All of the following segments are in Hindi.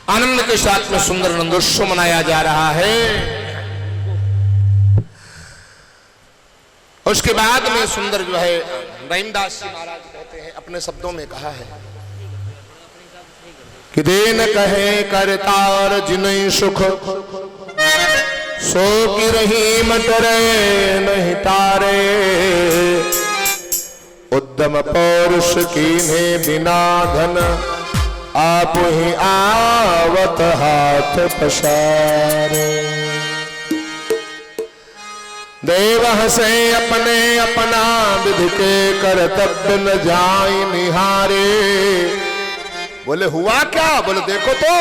आनंद के साथ में सुंदर नंदोत्सव मनाया जा रहा है। उसके बाद में सुंदर जो है रहीमदास जी महाराज कहते हैं, अपने शब्दों में कहा है कि देन कहे करतार जिन्हें सुख सो की रही मटरे नहीं तारे, उद्यम पौरुष कीन्हे बिना धन आप ही आवत हाथ पसारे। देव हंसे अपने अपना विधि के कर्तव्य न जाई निहारे। बोले हुआ क्या? बोले देखो तो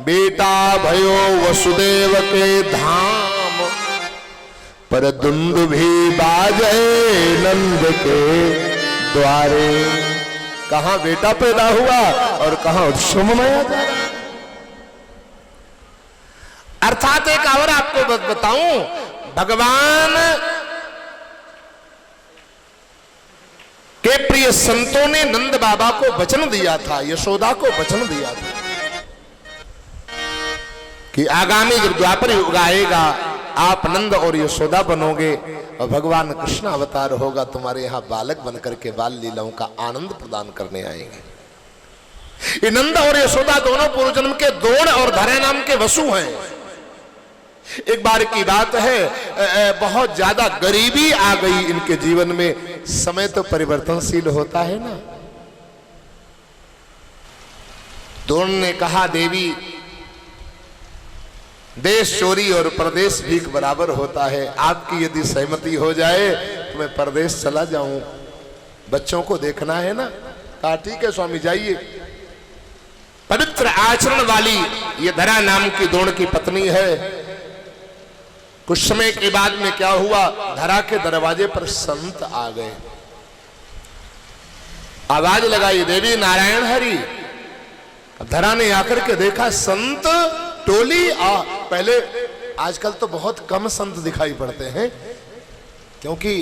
बेटा भयो वसुदेव के धाम, पर दुंद भी बाजे नंद के द्वारे। कहां बेटा पैदा हुआ और कहां उत्सव मनाया जा रहा है। अर्थात एक और आपको बताऊं, भगवान के प्रिय संतों ने नंद बाबा को वचन दिया था, यशोदा को वचन दिया था कि आगामी जब द्वापर युग आएगा आप नंद और यशोदा बनोगे और भगवान कृष्ण अवतार होगा, तुम्हारे यहाँ बालक बनकर के बाल लीलाओं का आनंद प्रदान करने आएंगे। ये नंद और यशोदा दोनों पूर्व जन्म के द्रोण और धरे नाम के वसु हैं। एक बार की बात है, बहुत ज्यादा गरीबी आ गई इनके जीवन में। समय तो परिवर्तनशील होता है ना। द्रोण ने कहा देवी देश चोरी और परदेश भीख बराबर होता है, आपकी यदि सहमति हो जाए तो मैं परदेश चला जाऊं, बच्चों को देखना है ना। कहा ठीक है स्वामी जाइए। पवित्र आचरण वाली ये धरा नाम की द्रोण की पत्नी है। कुछ समय के बाद में क्या हुआ, धरा के दरवाजे पर संत आ गए। आवाज लगाई देवी नारायण हरि। धरा ने आकर के देखा संत टोली पहले आजकल तो बहुत कम संत दिखाई पड़ते हैं, क्योंकि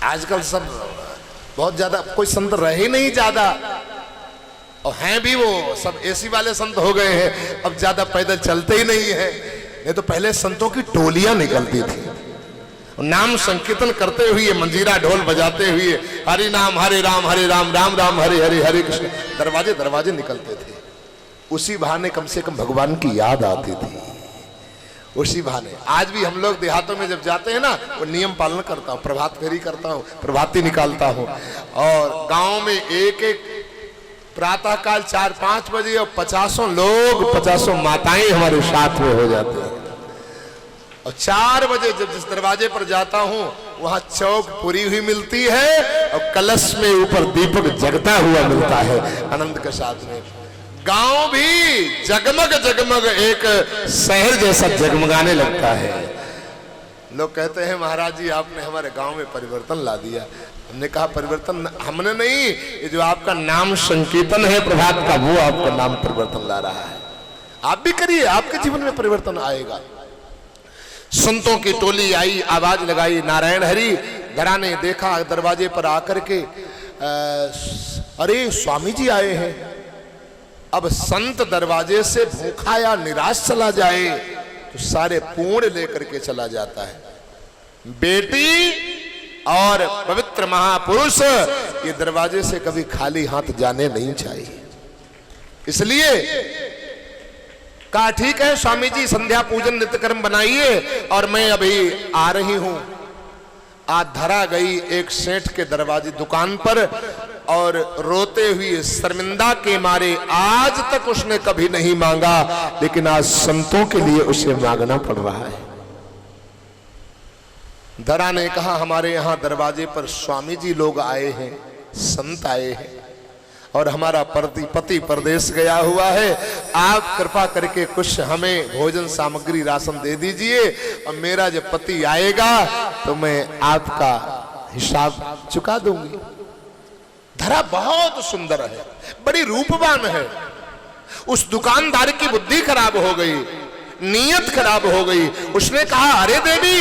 आजकल सब बहुत ज्यादा कोई संत रहे नहीं ज्यादा, और हैं भी वो सब एसी वाले संत हो गए हैं, अब ज्यादा पैदल चलते ही नहीं है। नहीं तो पहले संतों की टोलियां निकलती थी, नाम संकीर्तन करते हुए मंजीरा ढोल बजाते हुए हरि नाम हरे राम राम राम हरे हरे हरे कृष्ण दरवाजे दरवाजे निकलते थे। उसी बहाने कम से कम भगवान की याद आती थी, उसी बहाने। आज भी हम लोग देहातों में जब जाते हैं ना, वो नियम पालन करता हूँ, प्रभात फेरी करता हूँ, प्रभाती निकालता हूँ, और गांव में एक एक प्रातः काल 4-5 बजे और 50 लोग 50 माताएं हमारे साथ में हो जाते हैं। और 4 बजे जब जिस दरवाजे पर जाता हूँ वहां चौक पूरी हुई मिलती है और कलश में ऊपर दीपक जगता हुआ मिलता है आनंद के साथ में। गांव भी जगमग जगमग एक शहर जैसा जगमगाने लगता है। लोग कहते हैं महाराज जी आपने हमारे गांव में परिवर्तन ला दिया। हमने कहा परिवर्तन हमने नहीं, ये जो आपका नाम संकीर्तन है प्रभात का, वो आपका नाम परिवर्तन ला रहा है। आप भी करिए, आपके जीवन में परिवर्तन आएगा। संतों की टोली आई, आवाज लगाई नारायण हरि। धरा ने देखा दरवाजे पर आकर के, अरे स्वामी जी आए हैं। अब संत दरवाजे से भूखा या निराश चला जाए तो सारे पूर्ण लेकर के चला जाता है। बेटी और पवित्र महापुरुष ये दरवाजे से कभी खाली हाथ जाने नहीं चाहिए। इसलिए कहा ठीक है स्वामी जी संध्या पूजन नित्यकर्म बनाइए और मैं अभी आ रही हूं। आज धरा गई एक सेठ के दरवाजे दुकान पर और रोते हुए शर्मिंदा के मारे, आज तक उसने कभी नहीं मांगा लेकिन आज संतों के लिए उसे मांगना पड़ रहा है। धरा ने कहा हमारे यहाँ दरवाजे पर स्वामी जी लोग आए हैं, संत आए हैं और हमारा पति परदेश गया हुआ है, आप कृपा करके कुछ हमें भोजन सामग्री राशन दे दीजिए और मेरा जब पति आएगा तो मैं आपका हिसाब चुका दूंगी। धरा बहुत सुंदर है, बड़ी रूपवान है। उस दुकानदार की बुद्धि खराब हो गई, नीयत खराब हो गई। उसने कहा अरे देवी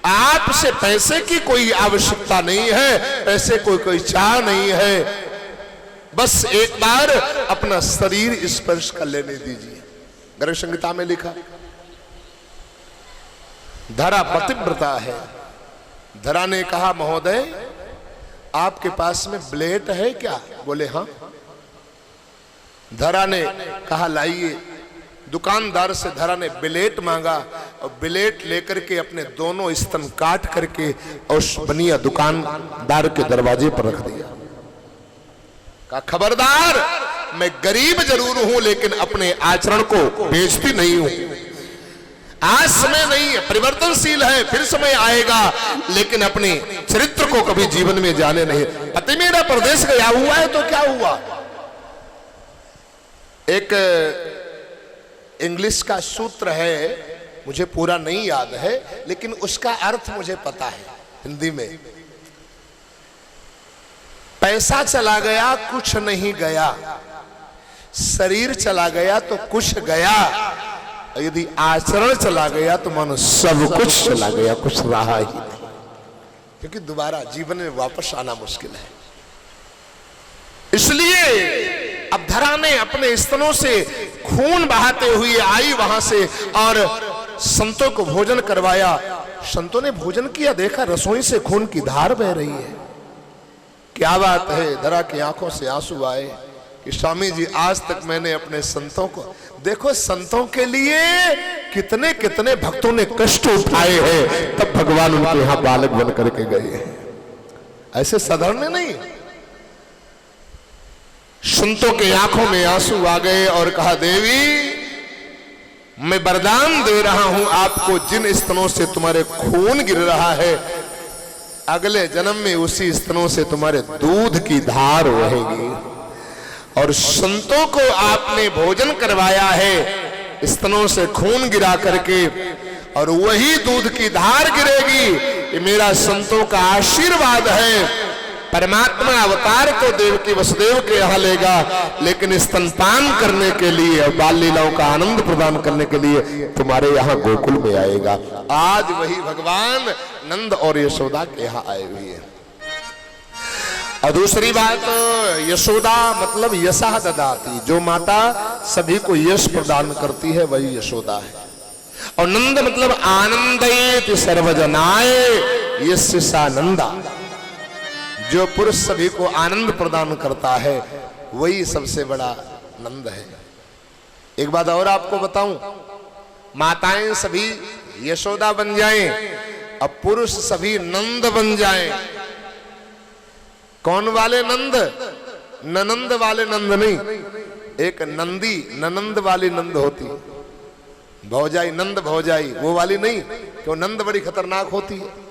आपसे पैसे की कोई आवश्यकता नहीं है, पैसे कोई चाह नहीं है, बस एक बार अपना शरीर स्पर्श कर लेने दीजिए। गर्ग संहिता में लिखा, धरा पतिव्रता है। धरा ने कहा, महोदय आपके पास में ब्लेड है क्या? बोले हाँ। धरा ने कहा लाइए। दुकानदार से धरा ने ब्लेड मांगा और ब्लेड लेकर के अपने दोनों स्तन काट करके और उस बनिया दुकानदार के दरवाजे पर रख दिया। कहा खबरदार, मैं गरीब जरूर हूं लेकिन अपने आचरण को बेचती नहीं हूं। आज समय नहीं है, परिवर्तनशील है, फिर समय आएगा, लेकिन अपने चरित्र को कभी जीवन में जाने नहीं। पति मेरा प्रदेश गया हुआ है तो क्या हुआ? एक इंग्लिश का सूत्र है, मुझे पूरा नहीं याद है, लेकिन उसका अर्थ मुझे पता है हिंदी में। पैसा चला गया कुछ नहीं गया, शरीर चला गया तो कुछ गया, यदि आचरण चला गया तो मानो सब कुछ चला गया, कुछ रहा ही नहीं। क्योंकि दोबारा जीवन में वापस आना मुश्किल है। इसलिए अब धरा ने अपने स्तनों से खून बहाते हुए आई वहां से और संतों को भोजन करवाया। संतों ने भोजन किया, देखा रसोई से खून की धार बह रही है। क्या बात है? धरा की आंखों से आंसू आए कि स्वामी जी, आज तक मैंने अपने संतों को, देखो संतों के लिए कितने कितने भक्तों ने कष्ट उठाए हैं, तब भगवान उनके यहां बालक बन करके गए हैं। ऐसे साधारण नहीं। संतों के आंखों में आंसू आ गए और कहा, देवी मैं वरदान दे रहा हूं आपको, जिन स्तनों से तुम्हारे खून गिर रहा है, अगले जन्म में उसी स्तनों से तुम्हारे दूध की धार बहेगी। और संतों को आपने भोजन करवाया है स्तनों से खून गिरा करके, और वही दूध की धार गिरेगी। ये मेरा संतों का आशीर्वाद है। परमात्मा अवतार तो देवकी वसुदेव के यहाँ लेगा, लेकिन स्तनपान करने के लिए और बाल लीलाओं का आनंद प्रदान करने के लिए तुम्हारे यहाँ गोकुल में आएगा। आज वही भगवान नंद और यशोदा के यहाँ आए हुए हैं। और दूसरी बात, यशोदा मतलब यशः ददाती, जो माता सभी को यश प्रदान करती है वही यशोदा है। और नंद मतलब आनंदयेति सर्वजनाय यस्य सा नंदा, जो पुरुष सभी को आनंद प्रदान करता है वही सबसे बड़ा नंद है। एक बात और आपको बताऊं, माताएं सभी यशोदा बन जाएं और पुरुष सभी नंद बन जाएं। कौन वाले नंद? ननंद वाले नंद नहीं। एक नंदी ननंद वाली नंद होती, भौजाई नंद भौजाई वो वाली नहीं, क्यों? नंद बड़ी खतरनाक होती है।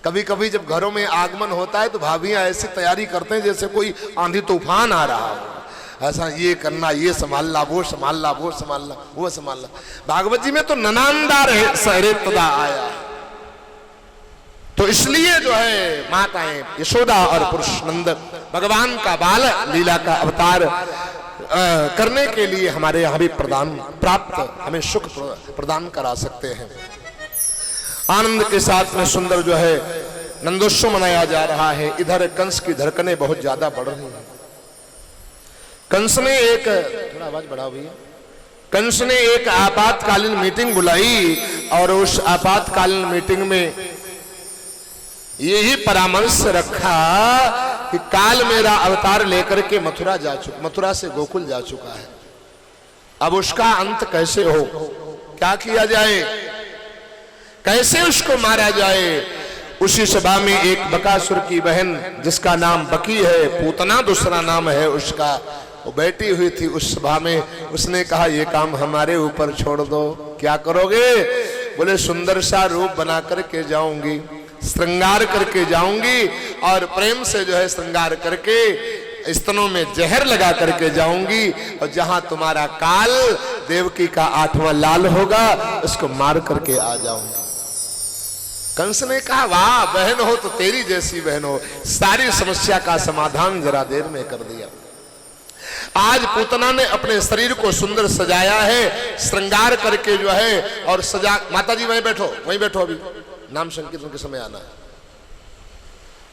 कभी कभी जब घरों में आगमन होता है तो भाभियां ऐसी तैयारी करते हैं जैसे कोई आंधी तूफान आ रहा हो। ऐसा ये करना, ये संभालना, वो संभालना, वो संभालना, वो संभालना। भागवत जी में तो ननांदार है सहरे तदा आया है। तो इसलिए जो है माताएं यशोदा और पुरुष नंद भगवान का बाल लीला का अवतार करने के लिए हमारे यहाँ भी प्रदान प्राप्त, हमें सुख प्रदान करा सकते हैं। आनंद के साथ में सुंदर जो है नंदोत्सव मनाया जा रहा है। इधर कंस की धड़कनें बहुत ज्यादा बढ़ रही हैं। कंस ने एक, थोड़ा आवाज बढ़ाओ भैया, कंस ने एक आपातकालीन मीटिंग बुलाई और उस आपातकालीन मीटिंग में यही परामर्श रखा कि काल मेरा अवतार लेकर के मथुरा जा चुका, मथुरा से गोकुल जा चुका है। अब उसका अंत कैसे हो, क्या किया जाए, कैसे उसको मारा जाए। उसी सभा में एक बकासुर की बहन जिसका नाम बकी है, पूतना दूसरा नाम है उसका, वो बैठी हुई थी उस सभा में। उसने कहा ये काम हमारे ऊपर छोड़ दो। क्या करोगे? बोले सुंदर सा रूप बना करके जाऊंगी, श्रृंगार करके जाऊंगी और प्रेम से जो है श्रृंगार करके स्तनों में जहर लगा करके जाऊंगी, और जहां तुम्हारा काल देवकी का 8वां लाल होगा उसको मार करके आ जाऊंगी। कंस ने कहा वाह बहन हो तो तेरी जैसी बहन हो, सारी समस्या का समाधान जरा देर में कर दिया। आज पूतना ने अपने शरीर को सुंदर सजाया है, श्रृंगार करके जो है और सजा। माता जी वहीं बैठो, वहीं बैठो, अभी नाम संकीर्तन के समय आना है।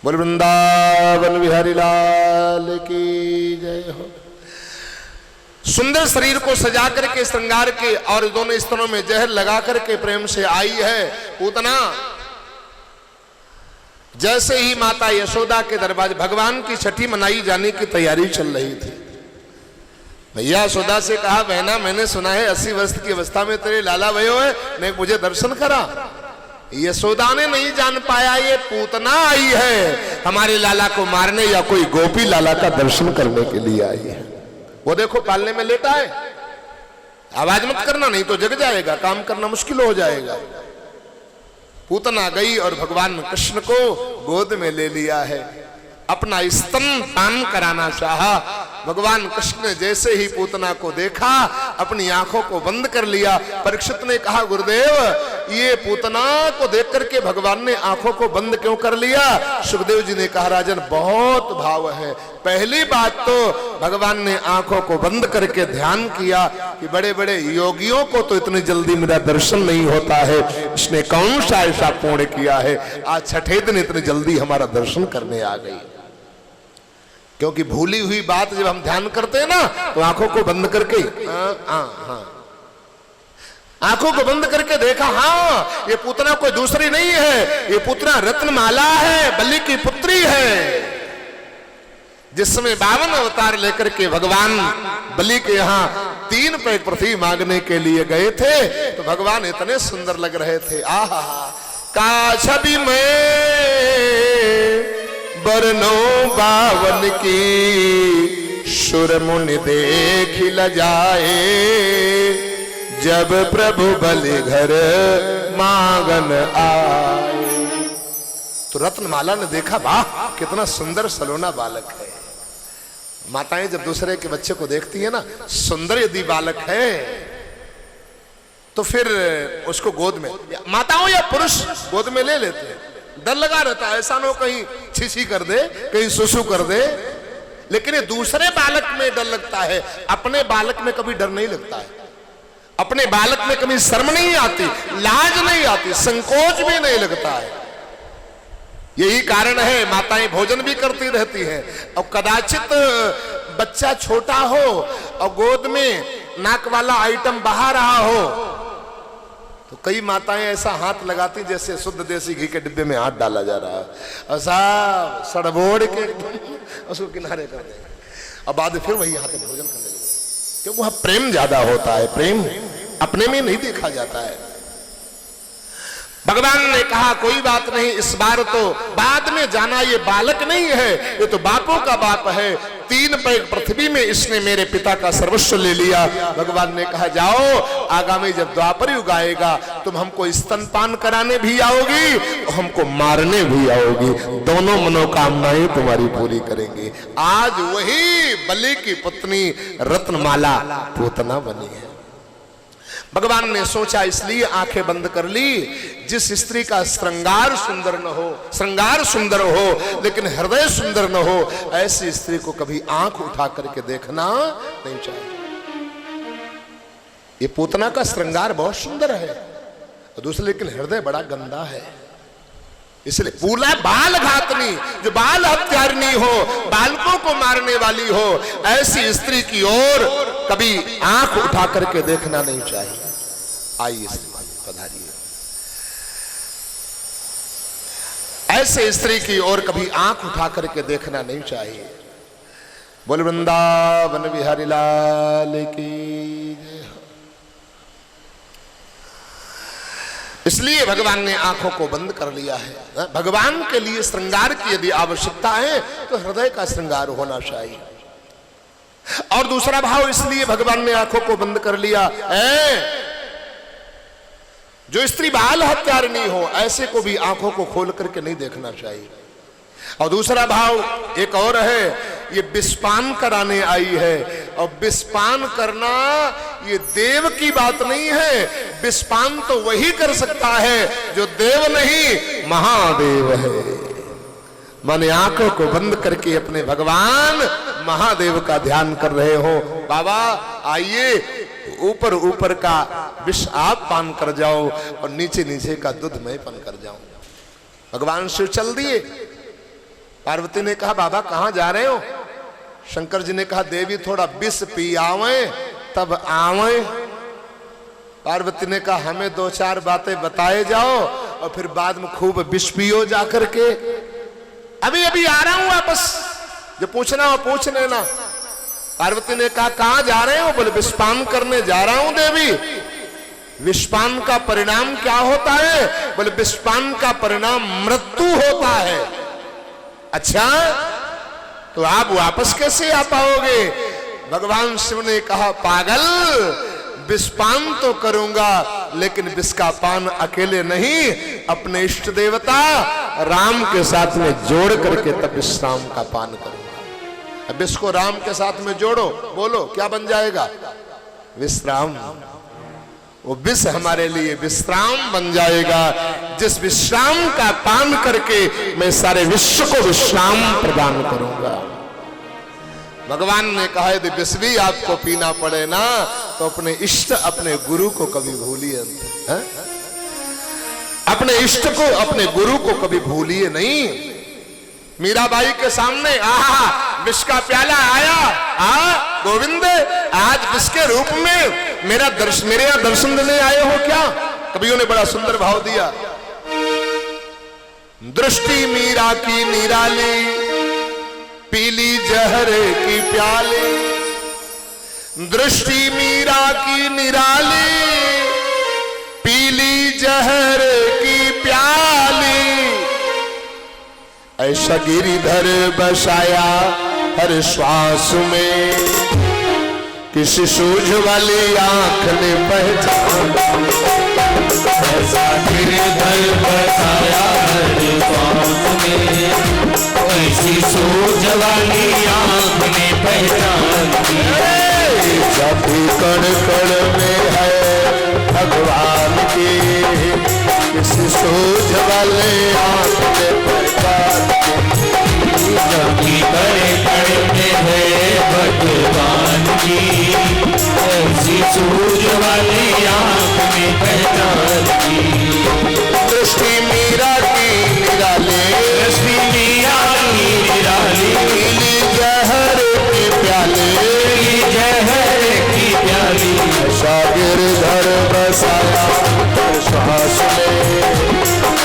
बोल वृंदावन बिहारी लाल की जय हो। सुंदर शरीर को सजा करके श्रृंगार के और दोनों स्तनों में जहर लगा करके प्रेम से आई है पूतना। जैसे ही माता यशोदा के दरबार भगवान की छठी मनाई जाने की तैयारी चल रही थी, भैया यशोदा से कहा, बहना मैंने सुना है 80 वर्ष की अवस्था में तेरे लाला भयो है, ने मुझे दर्शन करा। यशोदा ने नहीं जान पाया ये पूतना आई है हमारे लाला को मारने या कोई गोपी लाला का दर्शन करने के लिए आई है। वो देखो पालने में लेटा है, आवाज मत करना नहीं तो जग जाएगा, काम करना मुश्किल हो जाएगा। पूतना गई और भगवान कृष्ण को गोद में ले लिया है, अपना स्तन पान कराना चाहा। भगवान कृष्ण ने जैसे ही पूतना को देखा अपनी आंखों को बंद कर लिया। परीक्षित ने कहा, गुरुदेव ये पूतना को देख करके भगवान ने आंखों को बंद क्यों कर लिया? सुखदेव जी ने कहा, राजन बहुत भाव है। पहली बात तो भगवान ने आंखों को बंद करके ध्यान किया कि बड़े बड़े योगियों को तो इतनी जल्दी मेरा दर्शन नहीं होता है, इसने कौन सा ऐसा पुण्य किया है आज छठे दिन इतनी जल्दी हमारा दर्शन करने आ गई। क्योंकि भूली हुई बात जब हम ध्यान करते हैं ना तो आंखों को बंद करके आंखों को बंद करके देखा, हाँ ये पूतना कोई दूसरी नहीं है, ये पूतना रत्नमाला है, बलि की पुत्री है। जिसमें 52 अवतार लेकर के भगवान बलि के यहाँ 3 पैक पृथ्वी मांगने के लिए गए थे तो भगवान इतने सुंदर लग रहे थे। आहा काछ भी मैं बरनो 52 की सुर मुनि देख ल जाए, जब प्रभु बलि घर मांगन आए। तो रत्नमाला ने देखा, वाह कितना सुंदर सलोना बालक है। माताएं जब दूसरे के बच्चे को देखती है ना, सुंदर यदि बालक है तो फिर उसको गोद में, माताओं या पुरुष गोद में ले लेते हैं। डर लगा रहता है, ऐसा ना हो कहीं छिछी कर दे, कहीं सुसु कर दे। लेकिन ये दूसरे बालक में डर लगता है, अपने बालक में कभी डर नहीं लगता है। अपने बालक में कभी शर्म नहीं आती, लाज नहीं आती, संकोच भी नहीं लगता है। यही कारण है माताएं भोजन भी करती रहती हैं। और कदाचित बच्चा छोटा हो और गोद में नाक वाला आइटम बहा रहा हो तो कई माताएं ऐसा हाथ लगाती जैसे शुद्ध देसी घी के डिब्बे में हाथ डाला जा रहा है, और साहब सड़बोड़ के उसको किनारे कर देंगे और बाद में फिर वही हाथ में भोजन करने लगे, क्योंकि वहां प्रेम ज्यादा होता है। प्रेम अपने में नहीं देखा जाता है। भगवान ने कहा, कोई बात नहीं, इस बार तो बाद में जाना, ये बालक नहीं है, ये तो बापों का बाप है। 3 पैक पृथ्वी में इसने मेरे पिता का सर्वस्व ले लिया। भगवान ने कहा, जाओ आगामी जब द्वापर युग आएगा तुम हमको स्तनपान कराने भी आओगी, हमको मारने भी आओगी, दोनों मनोकामनाएं तुम्हारी पूरी करेंगे। आज वही बलि की पत्नी रत्नमाला पूतना बनी है। भगवान ने सोचा, इसलिए आंखें बंद कर ली, जिस स्त्री का श्रृंगार सुंदर न हो, श्रृंगार सुंदर हो लेकिन हृदय सुंदर न हो, ऐसी स्त्री को कभी आंख उठा करके देखना नहीं चाहिए। ये पूतना का श्रृंगार बहुत सुंदर है, दूसरे लेकिन हृदय बड़ा गंदा है। इसलिए पूरा बाल घातनी, जो बाल हत्यारिणी हो, बालकों को मारने वाली हो, ऐसी स्त्री की ओर कभी आंख उठा करके देखना नहीं चाहिए। आइए पधारिए। ऐसे स्त्री की ओर कभी आंख उठा करके देखना नहीं चाहिए। बोल वृंदावन बिहारी लाल की जय। इसलिए भगवान ने आंखों को बंद कर लिया है। भगवान के लिए श्रृंगार की यदि आवश्यकता है तो हृदय का श्रृंगार होना चाहिए। और दूसरा भाव इसलिए भगवान ने आंखों को बंद कर लिया है, जो स्त्री बाल हत्यारिणी हो ऐसे को भी आंखों को खोल करके नहीं देखना चाहिए। और दूसरा भाव एक और है, ये विषपान कराने आई है, और विषपान करना ये देव की बात नहीं है। विषपान तो वही कर सकता है जो देव नहीं महादेव है। माने आंखों को बंद करके अपने भगवान महादेव का ध्यान कर रहे हो। बाबा आइए, ऊपर ऊपर का विष आप पान कर जाओ और नीचे नीचे का दूध मैं पान कर जाऊं। भगवान शिव चल दिए, पार्वती ने कहा बाबा कहां जा रहे हो? शंकर जी ने कहा देवी थोड़ा विष पी आवे तब आवे। पार्वती ने कहा हमें दो चार बातें बताए जाओ और फिर बाद में खूब विष पियो जाकर के। अभी अभी आ रहा हूं वापस, जो पूछना हो पूछ लेना। पार्वती ने कहा कहां जा रहे हो? बोले विषपान करने जा रहा हूं देवी। विषपान का परिणाम क्या होता है? बोले विषपान का परिणाम मृत्यु होता है। अच्छा, तो आप वापस कैसे आ पाओगे? भगवान शिव ने कहा पागल, विषपान तो करूंगा लेकिन विष का पान अकेले नहीं, अपने इष्ट देवता राम के साथ में जोड़ करके तब विश्राम का पान करूंगा। अब विष को राम के साथ में जोड़ो, बोलो क्या बन जाएगा? विश्राम। वो विष हमारे लिए विश्राम बन जाएगा, जिस विश्राम का पान करके मैं सारे विश्व को विश्राम प्रदान करूंगा। भगवान ने कहा यदि विष भी आपको पीना पड़े ना तो अपने इष्ट अपने गुरु को कभी भूलिए, अपने इष्ट को अपने गुरु को कभी भूलिए नहीं। मीराबाई के सामने आहा विष का प्याला आया, गोविंद आज विष के रूप में मेरे यहाँ दर्शन देने आए हो क्या? कवियों ने बड़ा सुंदर भाव दिया। दृष्टि मीरा की निराली, पीली जहर की प्याली। दृष्टि मीरा की निराली, पीली जहर की प्याली। ऐसा गिरिधर बसाया हर श्वास में, किसी सूझ वाली आंख ने पहचान। ऐसा गिरिधर बसाया हर श्वास में, ऐसी सूझ वाली आंख ने पहचान। सभी कण कण में है भगवान की, किसी सूझ वाले आंख ने पहचान। सभी कण कण में है भगवान की, ऐसी सूझ वाली आंख ने पहचान की। दृष्टि मीरा की निराली, दृष्टि मीरा की निराली, पीली जहर की प्याली। जहर की प्याली। ऐसा गिरधर बसाया हर श्वास में,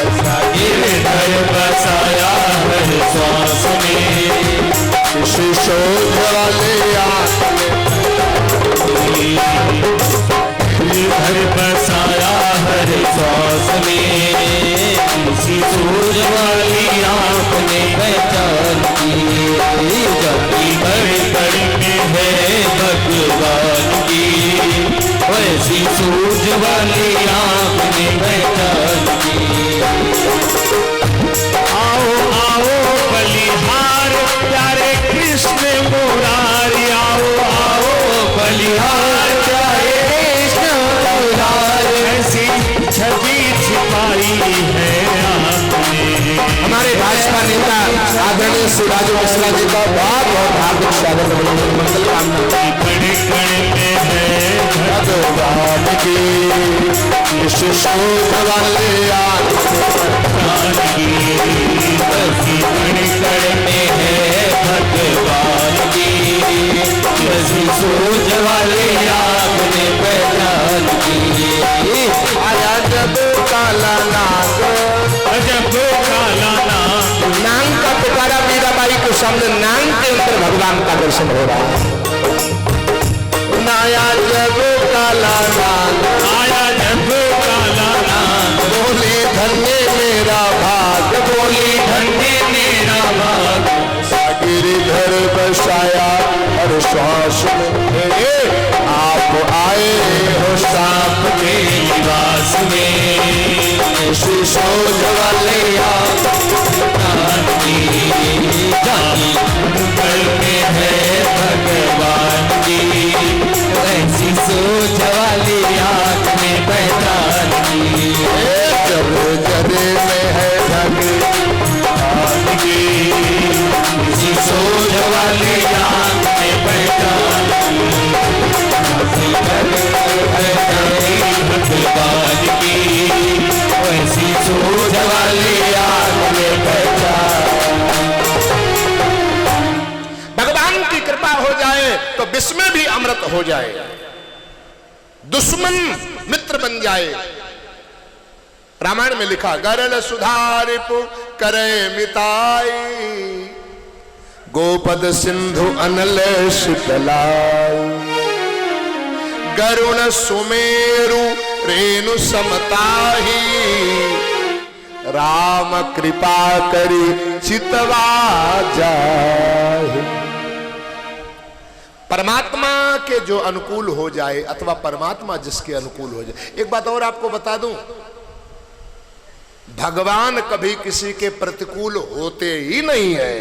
ऐसा गिरधर बसाया हर श्वास में, किसी शोध वाले आंख में। गिरधर बसाया हर श्वास में, किसी सूझ वाली आंख ने पहचान की। जाति बड़े बड़े में है भगवान की, वैसी सूझ वाली आंख ने पहचान की। आओ आओ बलिहार प्यारे कृष्ण मुरारी, आओ आओ बलिहार प्यारे कृष्ण मुरारी। ऐसी छवि छिपाई है आपने। हमारे भाजपा नेता आदरणीय श्री राजू मिश्रा जी का बहुत बहुत हार्दिक स्वागत मंगल कामना। कण कण में है भगवान की, किसी शोध वाले आंख की। ऐसी कण कण में है भगवान की, ऐसी सूझ वाली आंख ने पहचान की। आया जब काला नाग, जब काला नाग, नाग का पुकारा मीराबाई के सामने नाग के अंदर भगवान का दर्शन हो रहा है। आया जब काला नाग, आया जब काला नाग, बोली धन्य मेरा भाग, बोली धन्य मेरा भाग। गिरिधर बसाया हर श्वास में, आप आए हो सांप के निवास में, किसी सोच वाले भगवान की। जाति कण में है भगवान की, ऐसी सोच वाली आंख में पहचान की। जब जरे में है भगवान की, ऐसी सोच वाली आंख में पहचान की। भगवान की, ऐसी सोच वाली आंख में पहचान। इसमें भी अमृत हो जाए, दुश्मन मित्र बन जाए। रामायण में लिखा, गरल सुधारिपु करे मिताई, गोपद सिंधु अनल शीतलाई, गरुण सुमेरु रेणु समताही, राम कृपा करी चितवा जाए। परमात्मा के जो अनुकूल हो जाए अथवा परमात्मा जिसके अनुकूल हो जाए। एक बात और आपको बता दूं, भगवान कभी किसी के प्रतिकूल होते ही नहीं है।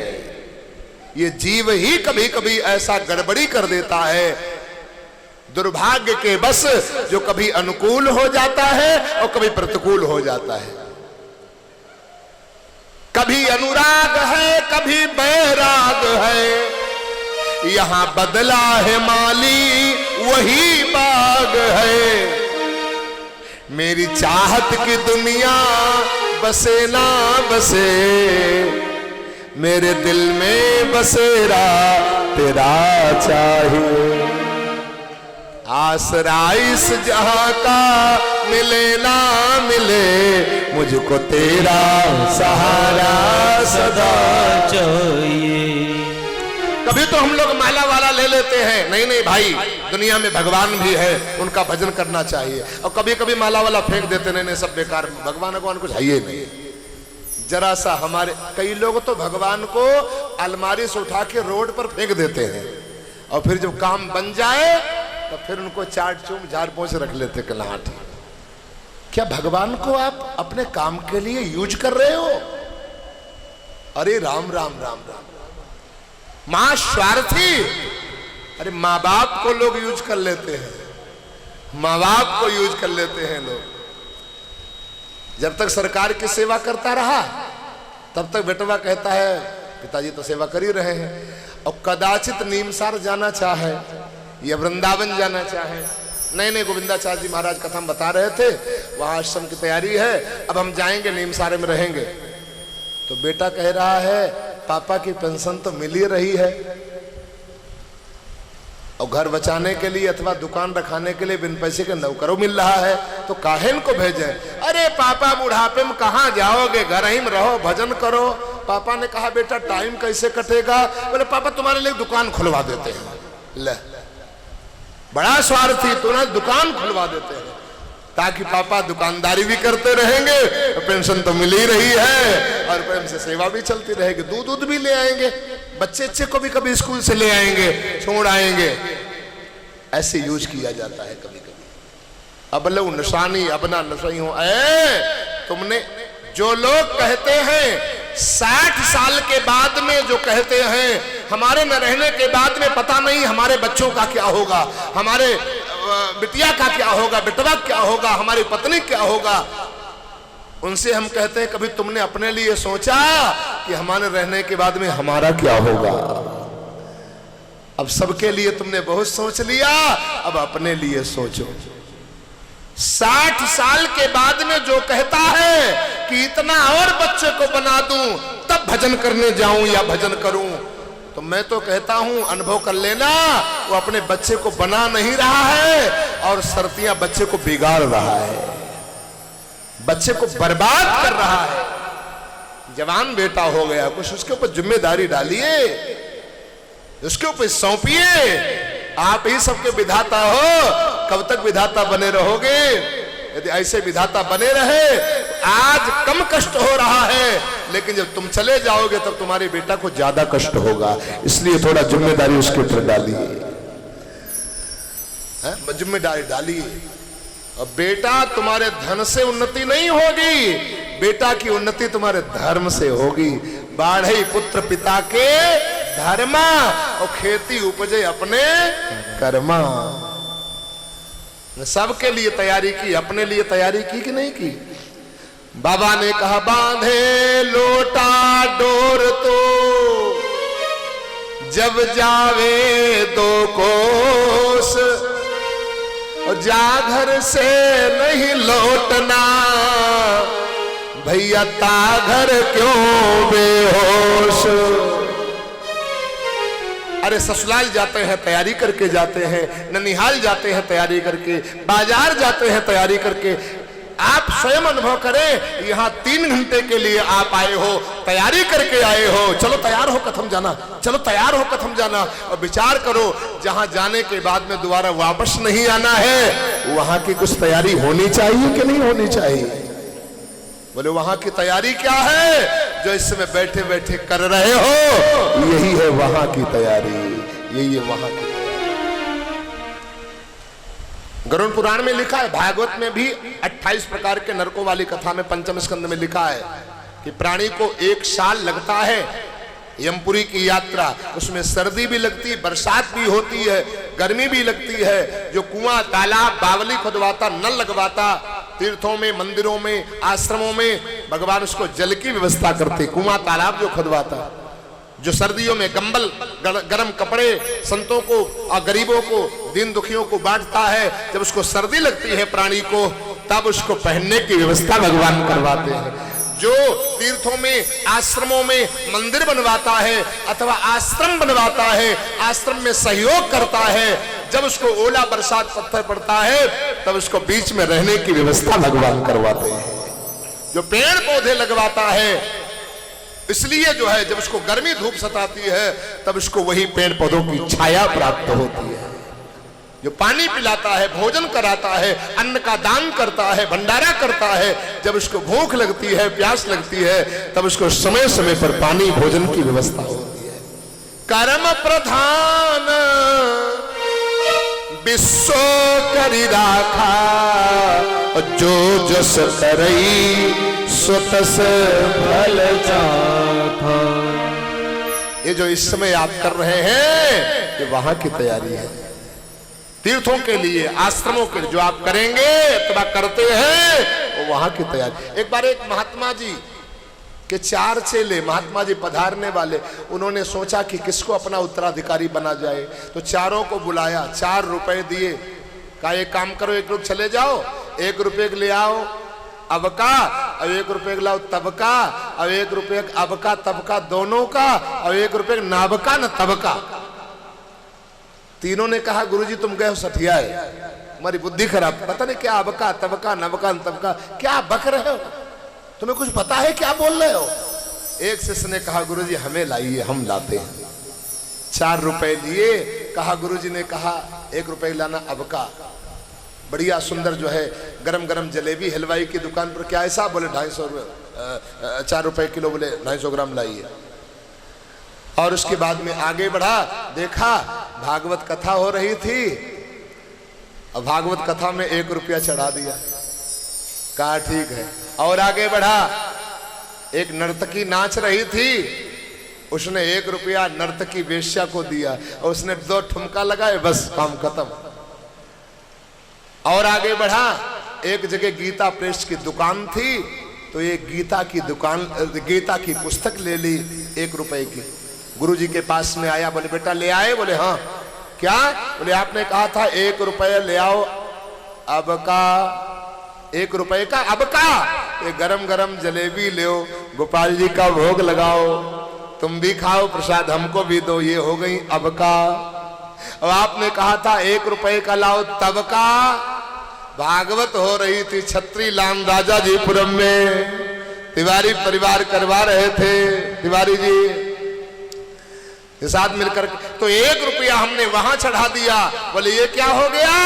ये जीव ही कभी कभी ऐसा गड़बड़ी कर देता है, दुर्भाग्य के बस, जो कभी अनुकूल हो जाता है और कभी प्रतिकूल हो जाता है। कभी अनुराग है, कभी बैराग है, यहां बदला है माली वही बाग है। मेरी चाहत की दुनिया बसे ना बसे, मेरे दिल में बसेरा तेरा चाहिए। आसरा इस जहां का मिले ना मिले, मुझको तेरा सहारा सदा चाहिए। कभी तो हम लोग माला वाला ले लेते हैं, नहीं नहीं भाई, दुनिया में भगवान भी है, उनका भजन करना चाहिए। और कभी कभी माला वाला फेंक देते, नहीं नहीं सब बेकार, भगवान कुछ है ही नहीं। जरा सा हमारे कई लोग तो भगवान को अलमारी से उठा के रोड पर फेंक देते हैं, और फिर जब काम बन जाए तो फिर उनको चाट चूम झाड़ पोंछ रख लेते कलाट। क्या भगवान को आप अपने काम के लिए यूज कर रहे हो? अरे राम राम राम राम, मां स्वार्थी। अरे माँ बाप को लोग यूज कर लेते हैं, माँ बाप को यूज कर लेते हैं लोग। जब तक सरकार की सेवा करता रहा तब तक बेटवा कहता है पिताजी तो सेवा कर ही रहे हैं, और कदाचित नीमसार जाना चाहे या वृंदावन जाना चाहे, नहीं नहीं गोविंदाचार्य जी महाराज कथा बता रहे थे, वहां आश्रम की तैयारी है, अब हम जाएंगे नीमसारे में रहेंगे। तो बेटा कह रहा है पापा की पेंशन तो मिल ही रही है, और घर बचाने के लिए अथवा दुकान रखाने के लिए बिन पैसे के नौकरों मिल रहा है, तो काहे को भेजे? अरे पापा बुढ़ापे में कहाँ जाओगे, घर ही में रहो, भजन करो। पापा ने कहा बेटा टाइम कैसे कटेगा? बोले पापा तुम्हारे लिए दुकान खुलवा देते हैं। ले बड़ा स्वार्थी, तुरंत दुकान खुलवा देते हैं ताकि पापा दुकानदारी भी करते रहेंगे, पेंशन तो मिल ही रही है और प्रेम से सेवा भी चलती रहेगी, दूध भी ले आएंगे, बच्चे को भी कभी स्कूल से ले आएंगे, छोड़ आएंगे। ऐसे यूज किया जाता है कभी कभी। अब लो निशानी अब ना नशा हो। तुमने जो लोग कहते हैं 60 साल के बाद में जो कहते हैं हमारे न रहने के बाद में पता नहीं हमारे बच्चों का क्या होगा, हमारे बिटिया का क्या होगा, बेटवा क्या होगा, हमारी पत्नी क्या होगा, उनसे हम कहते हैं कभी तुमने अपने लिए सोचा कि हमारे रहने के बाद में हमारा क्या होगा? अब सबके लिए तुमने बहुत सोच लिया, अब अपने लिए सोचो। 60 साल के बाद में जो कहता है कि इतना और बच्चे को बना दूं तब भजन करने जाऊं या भजन करूं, तो मैं तो कहता हूं अनुभव कर लेना, वो अपने बच्चे को बना नहीं रहा है और शर्तियां बच्चे को बिगाड़ रहा है, बच्चे को बर्बाद कर रहा है। जवान बेटा हो गया, कुछ उसके ऊपर जिम्मेदारी डालिए, उसके ऊपर सौंपिए। आप ही सबके विधाता हो, कब तक विधाता बने रहोगे? यदि ऐसे विधाता बने रहे, आज कम कष्ट हो रहा है, लेकिन जब तुम चले जाओगे तब तुम्हारे बेटा को ज्यादा कष्ट होगा, इसलिए थोड़ा जिम्मेदारी उसके ऊपर डालिए, जिम्मेदारी डालिए। और बेटा तुम्हारे धन से उन्नति नहीं होगी, बेटा की उन्नति तुम्हारे धर्म से होगी। बाढ़ई पुत्र पिता के धर्मा और खेती उपजे अपने कर्मा। सबके लिए तैयारी की, अपने लिए तैयारी की कि नहीं की? बाबा ने कहा बांधे लोटा डोर तो जब जावे 2 कोस, और जाघर से नहीं लौटना, भैया ताघर क्यों बेहोश। अरे ससुराल जाते हैं तैयारी करके जाते हैं, ननिहाल जाते हैं तैयारी करके, बाजार जाते हैं तैयारी करके। आप स्वयं अनुभव करें, यहाँ 3 घंटे के लिए आप आए हो, तैयारी करके आए हो, चलो तैयार हो कथम जाना, चलो तैयार हो कथम जाना। और विचार करो, जहां जाने के बाद में दोबारा वापस नहीं आना है, वहां की कुछ तैयारी होनी चाहिए कि नहीं होनी चाहिए? बोले वहां की तैयारी क्या है? जो इस समय बैठे बैठे कर रहे हो, यही है वहां की तैयारी, यही है वहां की। गरुड़ पुराण में लिखा है, भागवत में भी 28 प्रकार के नरकों वाली कथा में पंचम स्कंद में लिखा है कि प्राणी को 1 साल लगता है यमपुरी की यात्रा। उसमें सर्दी भी लगती, बरसात भी होती है, गर्मी भी लगती है। जो कुआं, तालाब, बावली खुदवाता, नल लगवाता, तीर्थों में, मंदिरों में, आश्रमों में भगवान उसको जल की व्यवस्था करते। कुआं तालाब जो खुदवाता, जो सर्दियों में कंबल, गरम कपड़े संतों को और गरीबों को, दीन दुखियों को बांटता है, जब उसको सर्दी लगती है प्राणी को, तब उसको पहनने की व्यवस्था भगवान करवाते हैं। जो तीर्थों में, आश्रमों में मंदिर बनवाता है अथवा आश्रम बनवाता है, आश्रम में सहयोग करता है, जब उसको ओला बरसात पत्थर पड़ता है, तब उसको बीच में रहने की व्यवस्था भगवान करवाते हैं। जो पेड़ पौधे लगवाता है, इसलिए जो है जब उसको गर्मी धूप सताती है, तब उसको वही पेड़ पौधों की छाया प्राप्त होती है। जो पानी पिलाता है, भोजन कराता है, अन्न का दान करता है, भंडारा करता है, जब उसको भूख लगती है, प्यास लगती है, तब उसको समय समय पर पानी भोजन की व्यवस्था होती है। कर्म प्रधान विश्व करी राखा, जो जस करई सो तस फल चाखा। ये जो इस समय आप कर रहे हैं, ये वहां की तैयारी है। तीर्थों के लिए, आश्रमों के लिए जो आप करेंगे, अथवा करते हैं, वो वहां की तैयारी। एक बार एक महात्मा जी के 4 चेले, महात्मा जी पधारने वाले, उन्होंने सोचा कि किसको अपना उत्तराधिकारी बना जाए, तो चारों को बुलाया, 4 रुपए दिए, कहा एक काम करो, एक लोग चले जाओ, 1 रुपये के ले आओ अबका, और 1 रुपये के लाओ तबका, और 1 रुपये अबका तबका दोनों का, और 1 रुपये नाबका न तबका। तीनों ने कहा गुरुजी तुम गए हो सठियाए, हमारी बुद्धि खराब, पता नहीं क्या अबका तबका नबका तबका, क्या बक रहे हो, तुम्हें कुछ पता है क्या बोल रहे हो? एक शिष्य ने कहा गुरुजी हमें लाइए, हम लाते हैं। 4 रुपए लिए, कहा गुरुजी ने कहा 1 रुपये लाना अबका, बढ़िया सुंदर जो है गरम गरम जलेबी हलवाई की दुकान पर, क्या ऐसा? बोले 250 4 रुपए किलो, बोले 250 ग्राम लाइए। और उसके बाद में आगे बढ़ा, देखा भागवत कथा हो रही थी, अब भागवत कथा में 1 रुपया चढ़ा दिया, कहा ठीक है। और आगे बढ़ा, एक नर्तकी नाच रही थी, उसने 1 रुपया नर्तकी वेश्या को दिया, और उसने 2 ठुमका लगाए, बस काम खत्म। और आगे बढ़ा, एक जगह गीता प्रेस की दुकान थी, तो ये गीता की दुकान, गीता की पुस्तक ले ली 1 रुपए की। गुरुजी के पास में आया, बोले बेटा ले आए? बोले हाँ। क्या? बोले आपने कहा था 1 रुपया ले आओ अबका, 1 रुपये का अबका, ये गरम गरम जलेबी ले, गोपाल जी का भोग लगाओ, तुम भी खाओ प्रसाद, हमको भी दो, ये हो गई अबका। और आपने कहा था 1 रुपये का लाओ तबका। भागवत हो रही थी छत्री लाम राजा जीपुरम में, तिवारी परिवार करवा रहे थे, तिवारी जी के साथ मिलकर, तो 1 रुपया हमने वहां चढ़ा दिया। बोले ये क्या हो गया?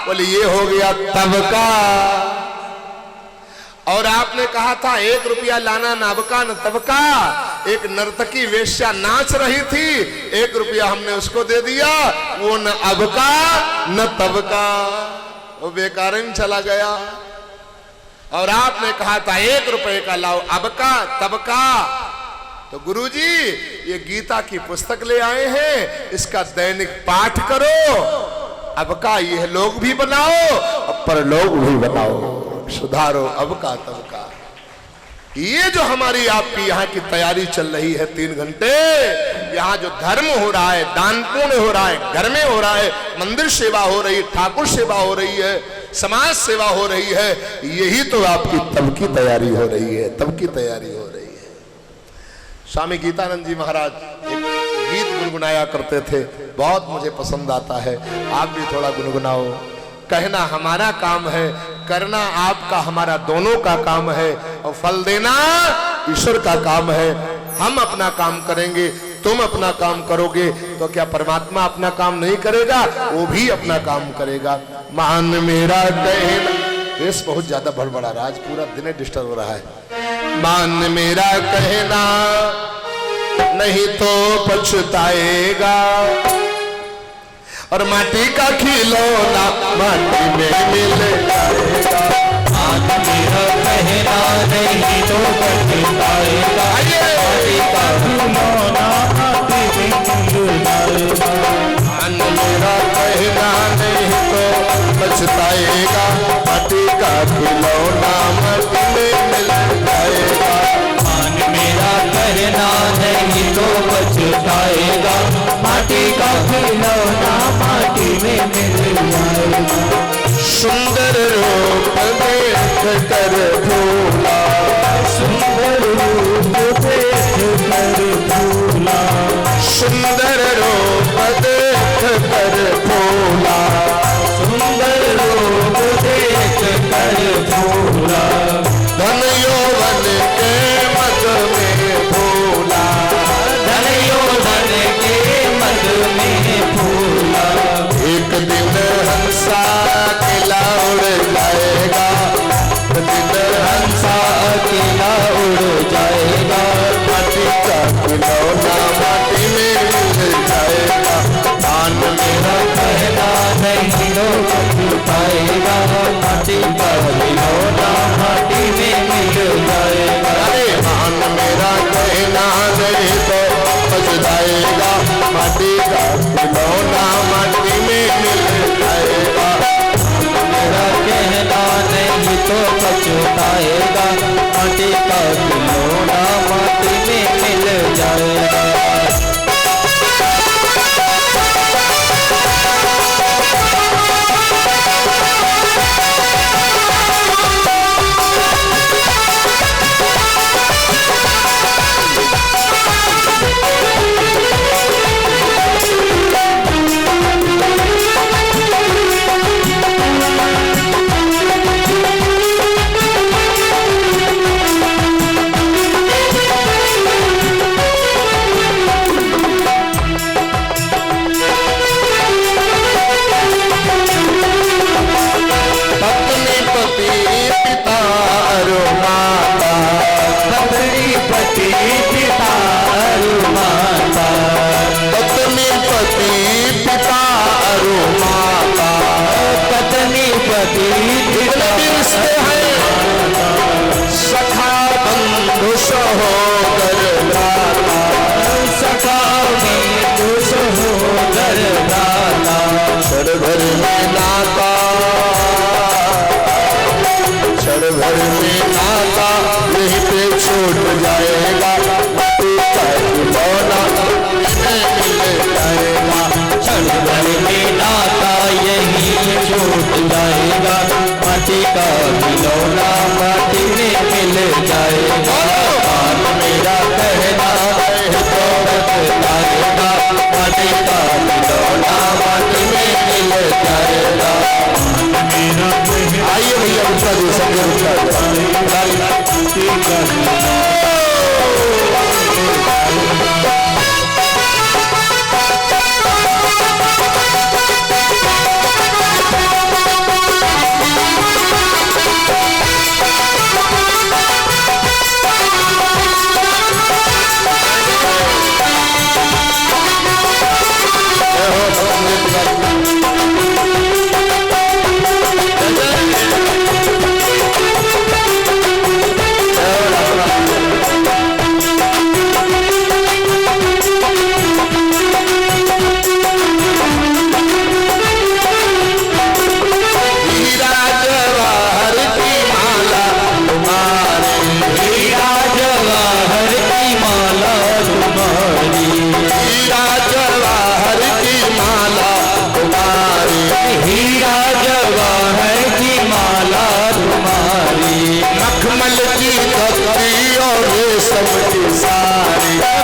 बोले ये हो गया तबका। और आपने कहा था 1 रुपया लाना, न अबका न तबका। एक नर्तकी वेश्या नाच रही थी, 1 रुपया हमने उसको दे दिया, वो न अबका न तबका, वो बेकार में चला गया। और आपने कहा था 1 रुपये का लाओ अबका तबका। तो गुरुजी ये गीता की पुस्तक ले आए हैं, इसका दैनिक पाठ करो, अबका ये लोग भी बनाओ, पर लोग भी बनाओ, सुधारो अबका तबका। ये जो हमारी आपकी यहाँ की तैयारी चल रही है 3 घंटे, यहाँ जो धर्म हो रहा है, दान पुण्य हो रहा है, घर में हो रहा है, मंदिर सेवा हो रही है, ठाकुर सेवा हो रही है, समाज सेवा हो रही है, यही तो आपकी तब की तैयारी हो रही है, तब की तैयारी हो रही है। स्वामी गीतानंद जी महाराज एक गीत गुनगुनाया करते थे, बहुत मुझे पसंद आता है। आप भी थोड़ा गुनगुनाओ। कहना हमारा काम है, करना आपका हमारा दोनों का काम है, और फल देना ईश्वर का काम है। हम अपना काम करेंगे, तुम अपना काम करोगे, तो क्या परमात्मा अपना काम नहीं करेगा? वो भी अपना काम करेगा। मान मेरा कहना, देश बहुत ज्यादा भड़बड़ा रहा, आज पूरा दिन डिस्टर्ब हो रहा है। मान मेरा कहना नहीं तो पछताएगा, और माटी का खिलौना माटी में मिल जाएगा। मान मेरा कहना नहीं तो पछताएगा, माटी का खिलौना माटी में मिल जाएगा। मान मेरा कहना नहीं तो पछताएगा, माटी का खिलौना माटी में मिल जाएगा। मान मेरा कहना नहीं तो पछताएगा, माटी का खिलौना माटी में मिल जाएगा। सुंदर रूप देख कर भूला, सुंदर रूप देख कर भूला, सुंदर रूप देख कर भूला, सुंदर रूप देख कर भूला। धन यौवन के मद में भूला, धन यौवन के मद में भूला। एक दिन हंसा अकेला उड़ जाएगा, एक दिन हंसा अकेला उड़ जाएगा, माटी का खिलौना माटी में मिल जाएगा। मान मेरा कहना नहीं तो पछताएगा, माटी का खिलौना माटी में मिल जाएगा। अरे मान मेरा कहना नहीं तो पछताएगा, माटी का खिलौना माटी में मिल जाएगा। मेरा कहना नहीं तो पछताएगा, माटी का खिलौना माटी में मिल जाएगा। पत्नी पति पिता अरु माता, पत्नी पति पिता अरु माता, पत्नी पति पिता अरु माता, पत्नी पति पिता रिश्ते हैं सखा बंधु सहोदर भ्राता, सखा बंधु सहोदर भ्राता। क्षण भर में नाता, क्षण भर में नाता यहीं पे छूट जाएगा, माटी का खिलौना में मिल जाएगा। क्षण भर में नाता यही छूट जाएगा, माटी का खिलौना माटी में मिल जाएगा। मान मेरा कहना है तो पछताएगा, माटी का खिलौना माटी में मिल जाएगा। आइए भैया उनका दे सकते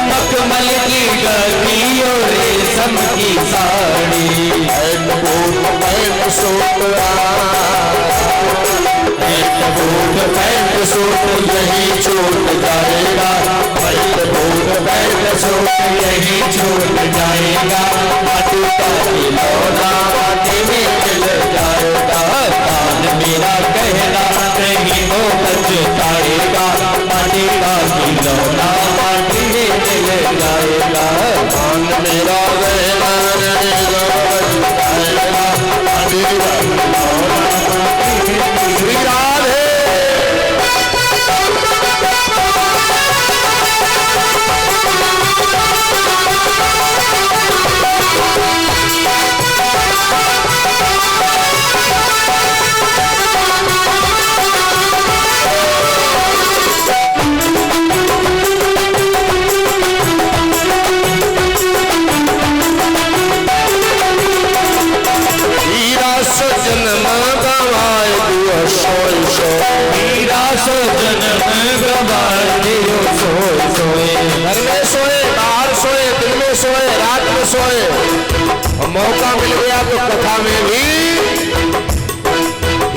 मखमल की गद्दी रेशम की sari, pant boot pant suit pant suit यही छूट जाएगा, पैंट बूट पैंट सूट यही छूट जाएगा, माटी का खिलौना माटी में मिल जाएगा, कान मेरा कहना नहीं तो पछताएगा, माटी का खिलौना माटी में मिल जाएगा, कान मेरा कहना नहीं तो पछताएगा, माटी का खिलौना माटी में मिल जाएगा। जन्म गवाए दियो सोए सोए, हीरा सो जन्म गवाए दियो सोए सोए, घर में सोए बाहर सोए दिन में सोए रात में सोए, मौका मिल गया तो कथा में भी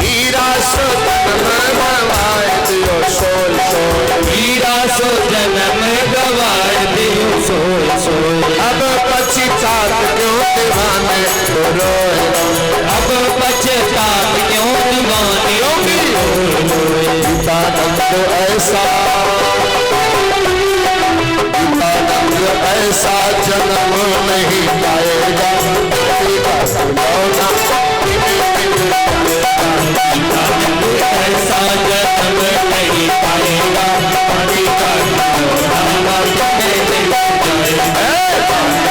हीरा सो जन्म गवाए दियो सोए सोए, हीरा सो जन्म गवाए दियो सोए सोए, अब पछतात क्यों दीवाने तो रोए रोए, अब पछतात क्यों दीवाने रोए रोए, गीतानंद ऐसा ऐसा जन्म नहीं पाएगा, ऐसा जन्म नहीं पाएगा, पानी का खिलौना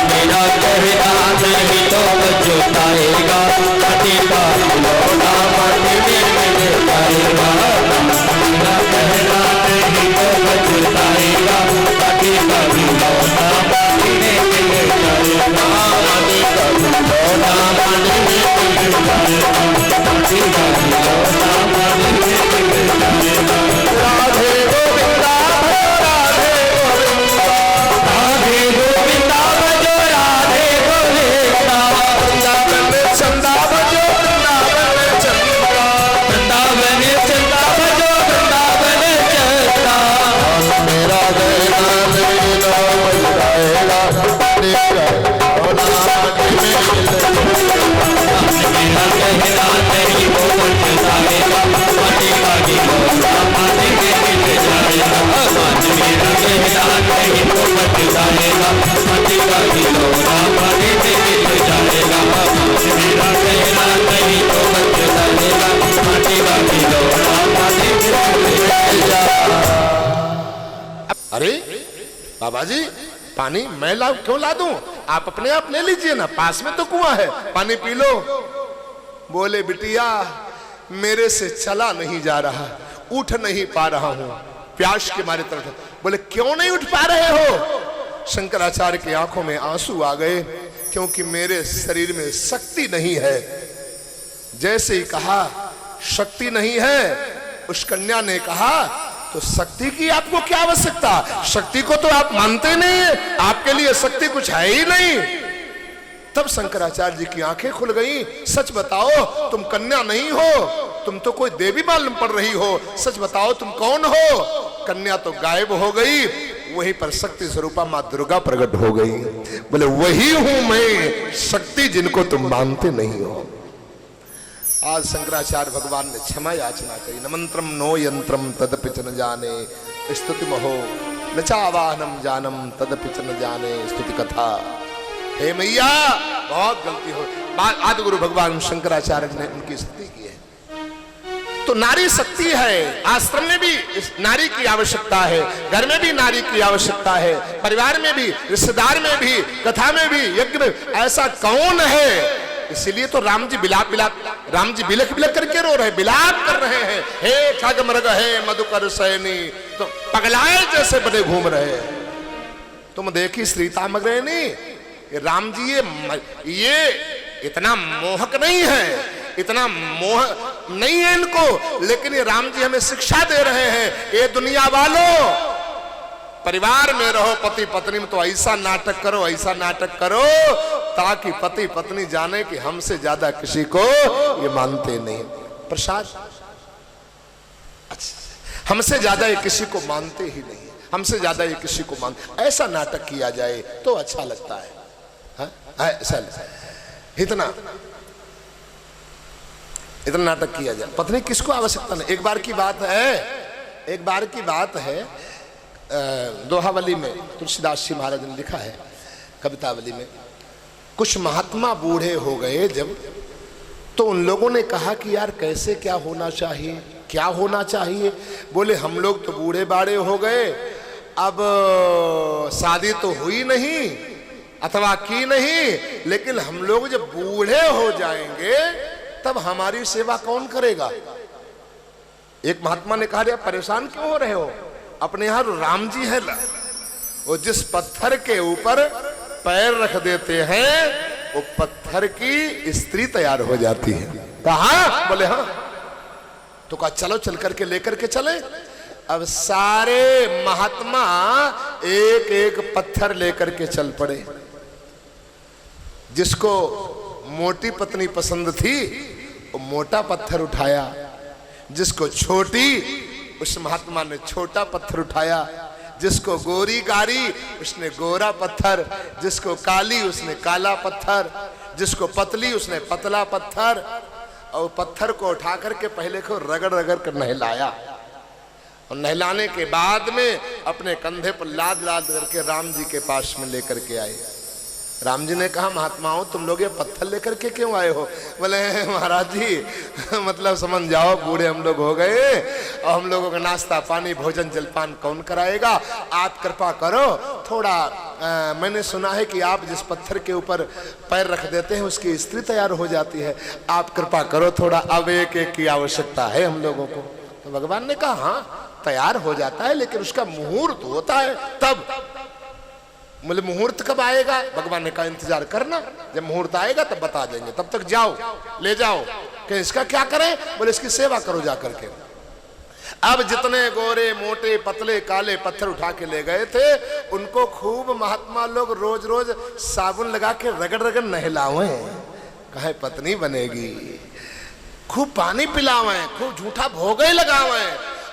मेरा कहना नहीं तो पछताएगा, पानी का खिलौना माटी में मिल जाएगा, मेरा कहना नहीं तो पछताएगा, पानी का खिलौना माटी में मिल जाएगा, पानी का खिलौना माटी में मिल जाएगा, पानी का खिलौना माटी में मिल जाएगा। राधे गोविंदा राधे गोविंदा, राधे गोविंदा बजो राधे गोविंदा, वृंदावन में चंदा बजो वृंदावन में चंदा, वृंदावन चंदा बजो वृंदावन चंदा, मेरा गहना नहीं लो बज जाएगा, मेरा कहना नहीं वो बच जाएगा, माटी का खिलौना माटी में मिल जाएगा, मेरा कहना नहीं वो बच जाएगा, माटी का खिलौना माटी में मिल जाएगा, मेरा कहना नहीं वो बच जाएगा, माटी का खिलौना माटी में मिल जाएगा। अरे बाबा जी पानी मैं ला क्यों ला दूं, आप अपने आप ले लीजिए ना, पास में तो कुआं है, पानी पी लो। बोले बिटिया मेरे से चला नहीं जा रहा, उठ नहीं पा रहा हूं, प्यास के मारे तरफ। बोले क्यों नहीं उठ पा रहे हो? शंकराचार्य की आंखों में आंसू आ गए, क्योंकि मेरे शरीर में शक्ति नहीं है। जैसे ही कहा शक्ति नहीं है, उस कन्या ने कहा तो शक्ति की आपको क्या आवश्यकता, शक्ति को तो आप मानते नहीं है, आपके लिए शक्ति कुछ है ही नहीं। तब शंकराचार्य जी की आंखें खुल गई। सच बताओ तुम कन्या नहीं हो, तुम तो कोई देवी मालूम पड़ रही हो, सच बताओ तुम कौन हो? कन्या तो गायब हो गई, वहीं पर शक्ति स्वरूपा मां दुर्गा प्रकट हो गई। बोले वही हूं मैं, शक्ति जिनको तुम मानते नहीं हो। आज शंकराचार्य भगवान ने क्षमा याचना करी। न मंत्रम नो यंत्रम तदपि च न जाने स्तुति महो, न चावाहनम जानम तदपि च न जाने स्तुति कथा। हे मैया बहुत गलती हो। आदि गुरु भगवान शंकराचार्य ने उनकी स्तुति की है। तो नारी शक्ति है, आश्रम में भी इस नारी की आवश्यकता है, घर में भी नारी की आवश्यकता है, परिवार में भी, रिश्तेदार में भी, कथा में भी, यज्ञ में। ऐसा कौन है? इसीलिए तो राम जी राम जी बिलख बिलख करके रो रहे, बिलाप कर रहे हैं। हे खग मृग हे मधुकर सैनी, तो पगलाए जैसे बने घूम रहे। तुम देखी श्रीतामग्रैनी, राम जी ये इतना मोहक नहीं है, इतना मोह नहीं है इनको, लेकिन ये राम जी हमें शिक्षा दे रहे हैं। ये दुनिया वालों, परिवार में रहो पति पत्नी में तो ऐसा नाटक करो, ऐसा नाटक करो ताकि पति पत्नी जाने कि हमसे ज्यादा किसी को ये मानते नहीं। प्रसाद, अच्छा, हमसे ज्यादा ये किसी को मानते ही नहीं, हमसे ज्यादा ये किसी को मान, ऐसा नाटक किया जाए तो अच्छा लगता है। ऐसा इतना नाटक किया जाए, पत्नी किसको आवश्यकता नहीं। एक बार की बात है, दोहावली में तुलसीदास जी महाराज ने लिखा है, कवितावली में, कुछ महात्मा बूढ़े हो गए जब, तो उन लोगों ने कहा कि यार कैसे क्या होना चाहिए। बोले हम लोग तो बूढ़े बाड़े हो गए, अब शादी तो हुई नहीं अथवा की नहीं, लेकिन हम लोग जब बूढ़े हो जाएंगे तब हमारी सेवा कौन करेगा। एक महात्मा ने कहा, परेशान क्यों हो रहे हो, अपने यहां राम जी है, वो जिस पत्थर के ऊपर पैर रख देते हैं वो पत्थर की स्त्री तैयार हो जाती है। कहा? बोले हाँ। तो कहा चलो चल करके लेकर के चले। अब सारे महात्मा एक एक पत्थर लेकर के चल पड़े। जिसको मोटी पत्नी पसंद थी वो मोटा पत्थर उठाया, जिसको छोटी उस महात्मा ने छोटा पत्थर उठाया, जिसको गोरी गारी उसने गोरा पत्थर, जिसको काली उसने काला पत्थर, जिसको पतली उसने पतला पत्थर, और पत्थर को उठा करके पहले को रगड़ रगड़ कर नहलाया, और नहलाने के बाद में अपने कंधे पर लाद लाद करके राम जी के पास में लेकर के आए। राम जी ने कहा, महात्माओं तुम लोग ये पत्थर लेकर के क्यों आए हो? बोले महाराज जी मतलब समझ जाओ, बूढ़े हम लोग हो गए और हम लोगों का नाश्ता पानी भोजन जलपान कौन कराएगा, आप कृपा करो थोड़ा। मैंने सुना है कि आप जिस पत्थर के ऊपर पैर रख देते हैं उसकी स्त्री तैयार हो जाती है, आप कृपा करो थोड़ा, अब एक एक की आवश्यकता है हम लोगों को। तो भगवान ने कहा हाँ तैयार हो जाता है, लेकिन उसका मुहूर्त होता है तब। बोले मुहूर्त कब आएगा? भगवान ने कहा इंतजार करना, जब मुहूर्त आएगा तब बता देंगे, तब तक जाओ ले जाओ। कि इसका क्या करें? बोले इसकी सेवा करो जा करके। अब जितने गोरे मोटे पतले काले पत्थर उठा के ले गए थे उनको खूब महात्मा लोग रोज रोज साबुन लगा के रगड़ रगड़ नहलावे, कहे पत्नी बनेगी, खूब पानी पिलावे, खूब झूठा भोगे लगावे,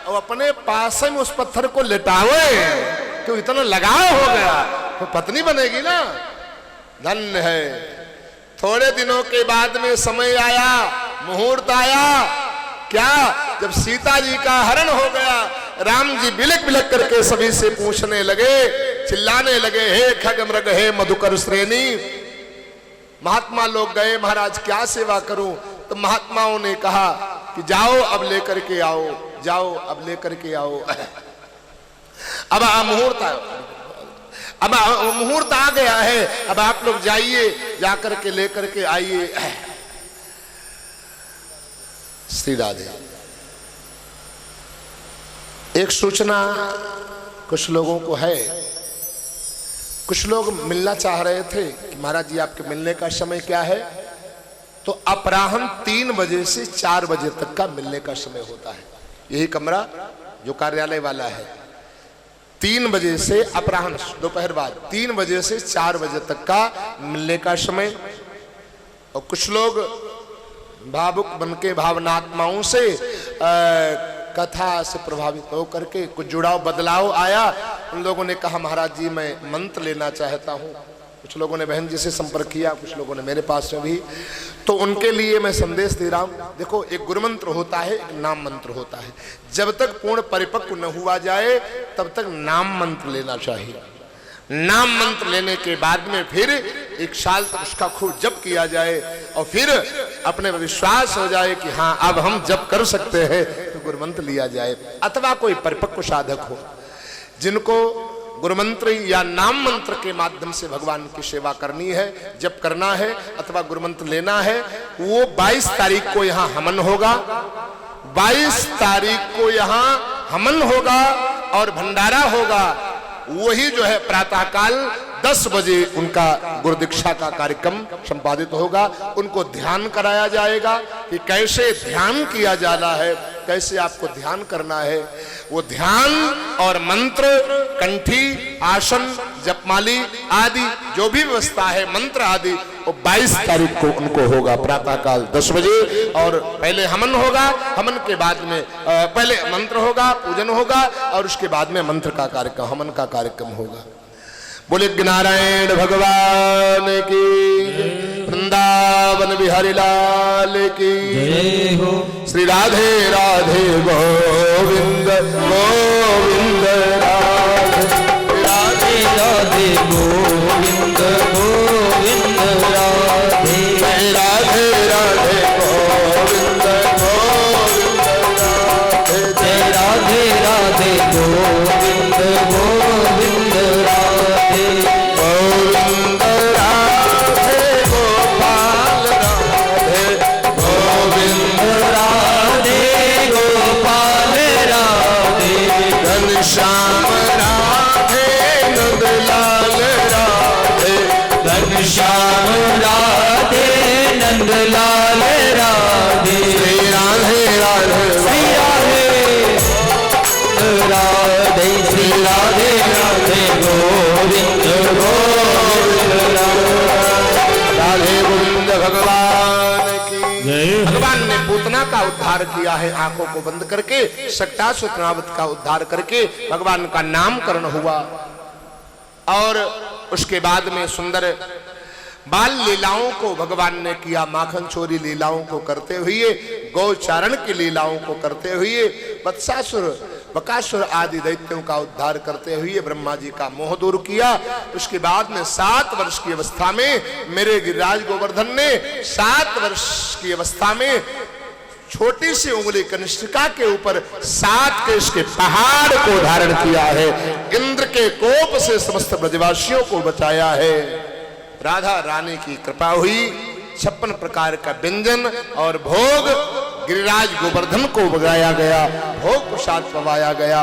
और अपने पास में उस पत्थर को लेटावे, क्यों इतना लगाव हो गया, तो पत्नी बनेगी ना। धन्य है। थोड़े दिनों के बाद में समय आया, मुहूर्त आया, क्या? जब सीता जी का हरण हो गया, राम जी बिलक बिलक करके सभी से पूछने लगे, चिल्लाने लगे, हे खग मृग हे मधुकर श्रेणी। महात्मा लोग गए, महाराज क्या सेवा करूं? तो महात्माओं ने कहा कि जाओ अब लेकर के आओ, जाओ अब लेकर के आओ। अब मुहूर्त अब मुहूर्त आ गया है, अब आप लोग जाइए, जाकर के लेकर के आइए। श्री राधे। एक सूचना कुछ लोगों को है, कुछ लोग मिलना चाह रहे थे कि महाराज जी आपके मिलने का समय क्या है? तो अपराह्न 3 बजे से 4 बजे तक का मिलने का समय होता है। यही कमरा जो कार्यालय वाला है, 3 बजे से अपराह्न दोपहर बाद 3 बजे से 4 बजे तक का मिलने का समय। और कुछ लोग भावुक बनके भावनात्माओं से कथा से प्रभावित होकर के कुछ जुड़ाव बदलाव आया। उन लोगों ने कहा महाराज जी मैं मंत्र लेना चाहता हूँ। कुछ लोगों ने बहन जी से संपर्क किया, कुछ लोगों ने मेरे पास में भी। तो उनके लिए मैं संदेश दे रहा हूँ। देखो, एक गुरु मंत्र होता है, एक नाम मंत्र होता है। जब तक पूर्ण परिपक्व न हुआ जाए तब तक नाम मंत्र लेना चाहिए। नाम मंत्र लेने के बाद में फिर 1 साल तक उसका खूब जप किया जाए, और फिर अपने विश्वास हो जाए कि हाँ अब हम जप कर सकते हैं, तो गुरु मंत्र लिया जाए। अथवा कोई परिपक्व साधक हो जिनको गुरु मंत्र या नाम मंत्र के माध्यम से भगवान की सेवा करनी है, जप करना है, अथवा गुरु मंत्र लेना है, वो 22 तारीख को यहाँ हवन होगा। 22 तारीख को यहाँ हवन होगा और भंडारा होगा। वही जो है प्रातःकाल 10 बजे उनका गुरु दीक्षा का कार्यक्रम संपादित होगा। उनको ध्यान कराया जाएगा कि कैसे ध्यान किया जाना है, कैसे आपको ध्यान करना है। वो ध्यान और मंत्र, कंठी, आसन, जपमाली आदि जो भी व्यवस्था है मंत्र आदि वो 22 तारीख को उनको होगा प्रातः काल 10 बजे। और पहले हवन होगा, हवन के बाद में पहले मंत्र होगा, पूजन होगा और उसके बाद में मंत्र का कार्यक्रम, हवन का कार्यक्रम होगा। बोले नारायण भगवान की, वृंदावन बिहारी लाल की जय हो। श्री राधे राधे गोविंद गोविंद राधे राधे राधे गोविंद गोविंद राधे राधे राधे गोविंद गोविंद राधे जय राधे राधे गोविंद गोविंद राधे गोविंद राधे गोपाल राधे गोविंद राधे गोपाल राधे घनश्याम राधे नंदलाल राधे घनश्याम राधे नंदलाल राधे श्री राधे राधे श्री राधे श्री राधे राधे गोविंद गोविंद राधे गोविंद भगवान की जय। भगवान ने पूतना का उद्धार किया है आंखों को बंद करके, शक्टासुर तृणावत का उद्धार करके भगवान का नामकरण हुआ। और उसके बाद में सुंदर बाल लीलाओं को भगवान ने किया, माखन चोरी लीलाओं को करते हुए, गौचारण की लीलाओं को करते हुए, वत्सासुर बकासुर आदि दैत्यों का उद्धार करते हुए ब्रह्मा जी का मोह दूर किया। उसके बाद में 7 वर्ष की अवस्था में मेरे गिरिराज गोवर्धन ने 7 वर्ष की अवस्था में छोटी सी उंगली कनिष्ठिका के ऊपर 7 केश के पहाड़ को धारण किया है। इंद्र के कोप से समस्त ब्रजवासियों को बचाया है। राधा रानी की कृपा हुई, 56 प्रकार का व्यंजन और भोग गिरिराज गोवर्धन को बगाया गया, भोग प्रसाद पवाया गया।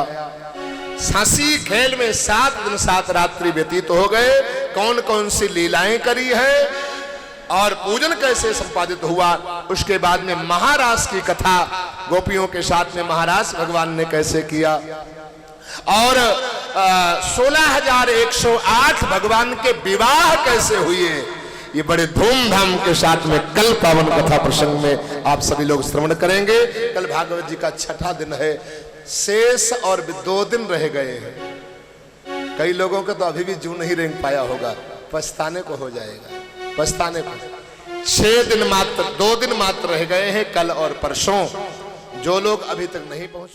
सांसी खेल में 7 दिन 7 रात्रि व्यतीत हो गए। कौन कौन सी लीलाएं करी है और पूजन कैसे संपादित हुआ, उसके बाद में महारास की कथा गोपियों के साथ में महारास भगवान ने कैसे किया। और 16,108 भगवान के विवाह कैसे हुए, ये बड़े धूमधाम के साथ में कल पावन कथा प्रसंग में आप सभी लोग श्रवण करेंगे। कल भागवत जी का 6ठा दिन है, शेष और 2 दिन रह गए हैं। कई लोगों का तो अभी भी जू नहीं रेंग पाया होगा, पछताने को हो जाएगा, पछताने को। 6 दिन मात्र, 2 दिन मात्र रह गए हैं, कल और परसों। जो लोग अभी तक नहीं पहुंच